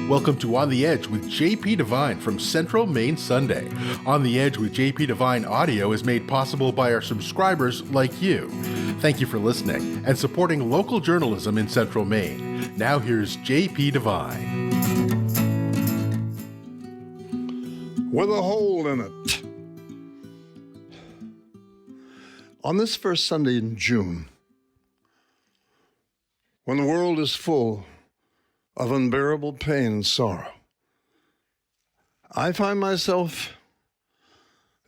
Welcome to On the Edge with JP Devine from Central Maine Sunday. On the Edge with JP Devine audio is made possible by our subscribers like you. Thank you for listening and supporting local journalism in Central Maine. Now here's JP Devine. With a hole in it. On this first Sunday in June, when the world is full of unbearable pain and sorrow, I find myself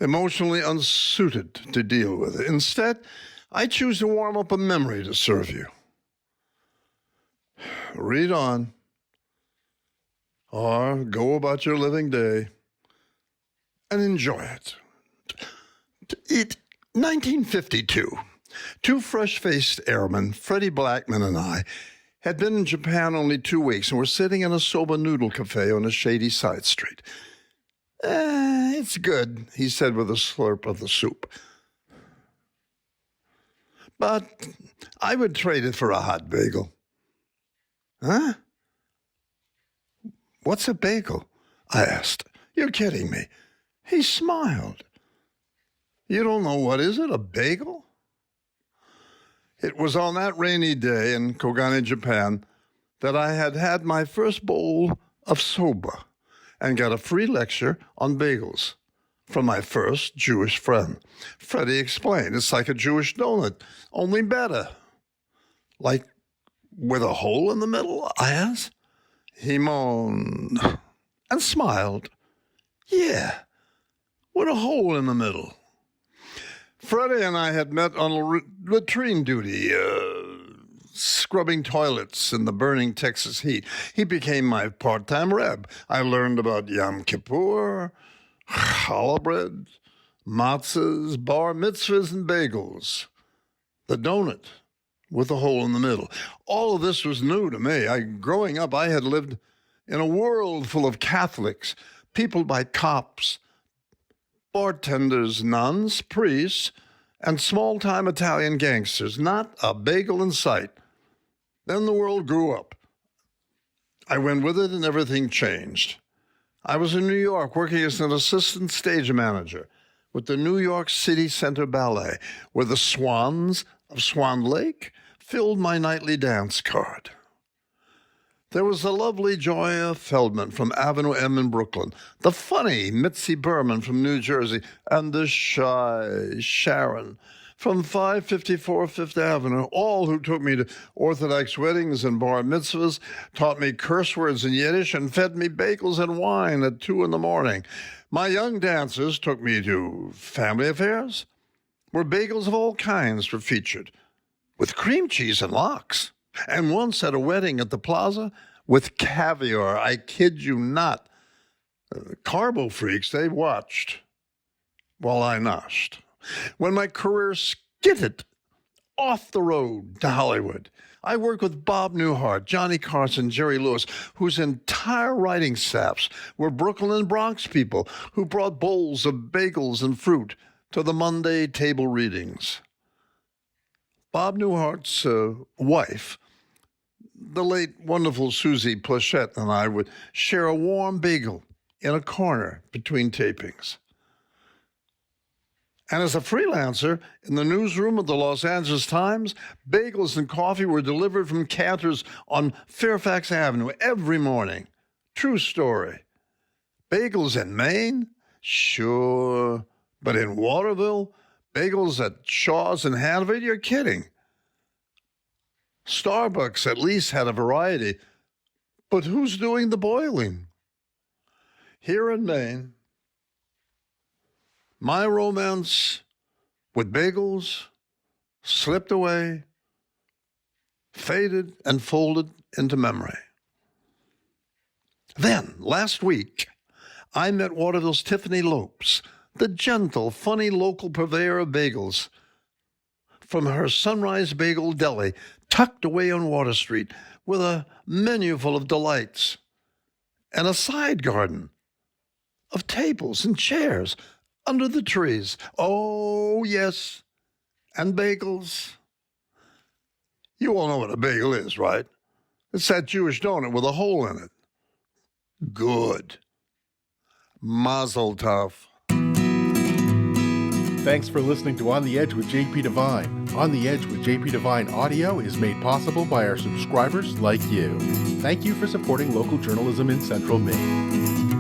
emotionally unsuited to deal with it. Instead, I choose to warm up a memory to serve you. Read on, or go about your living day and enjoy it. 1952, two fresh-faced airmen, Freddie Blackman and I, had been in Japan only 2 weeks and were sitting in a soba noodle cafe on a shady side street. It's good, he said with a slurp of the soup. But I would trade it for a hot bagel. Huh? What's a bagel? I asked. You're kidding me. He smiled. You don't know what is it, a bagel? It was on that rainy day in Kogane, Japan, that I had had my first bowl of soba and got a free lecture on bagels from my first Jewish friend. Freddie explained, it's like a Jewish donut, only better. Like with a hole in the middle, I asked. He moaned and smiled. Yeah, with a hole in the middle. Freddie and I had met on latrine duty, scrubbing toilets in the burning Texas heat. He became my part-time reb. I learned about Yom Kippur, challah bread, matzahs, bar mitzvahs, and bagels. The donut with a hole in the middle. All of this was new to me. Growing up, I had lived in a world full of Catholics, peopled by cops, bartenders, nuns, priests, and small-time Italian gangsters. Not a bagel in sight. Then the world grew up. I went with it and everything changed. I was in New York working as an assistant stage manager with the New York City Center Ballet, where the swans of Swan Lake filled my nightly dance card. There was the lovely Joya Feldman from Avenue M in Brooklyn, the funny Mitzi Berman from New Jersey, and the shy Sharon from 554 Fifth Avenue, all who took me to Orthodox weddings and bar mitzvahs, taught me curse words in Yiddish, and fed me bagels and wine at 2 a.m. My young dancers took me to family affairs, where bagels of all kinds were featured, with cream cheese and lox. And once at a wedding at the plaza with caviar, I kid you not. Carbo freaks, they watched while I noshed. When my career skidded off the road to Hollywood, I worked with Bob Newhart, Johnny Carson, Jerry Lewis, whose entire writing staffs were Brooklyn and Bronx people who brought bowls of bagels and fruit to the Monday table readings. Bob Newhart's wife, the late wonderful Susie Plachette, and I would share a warm bagel in a corner between tapings. And as a freelancer in the newsroom of the Los Angeles Times, bagels and coffee were delivered from canters on Fairfax Avenue every morning. True story. Bagels in Maine? Sure. But in Waterville? Bagels at Shaw's and Hanover? You're kidding. Starbucks at least had a variety. But who's doing the boiling? Here in Maine, my romance with bagels slipped away, faded, and folded into memory. Then, last week, I met Waterville's Tiffany Lopes, the gentle, funny local purveyor of bagels, from her Sunrise Bagel Deli, tucked away on Water Street, with a menu full of delights and a side garden of tables and chairs under the trees. Oh, yes, and bagels. You all know what a bagel is, right? It's that Jewish donut with a hole in it. Good. Mazel tov. Thanks for listening to On the Edge with JP Devine. On the Edge with JP Devine audio is made possible by our subscribers like you. Thank you for supporting local journalism in Central Maine.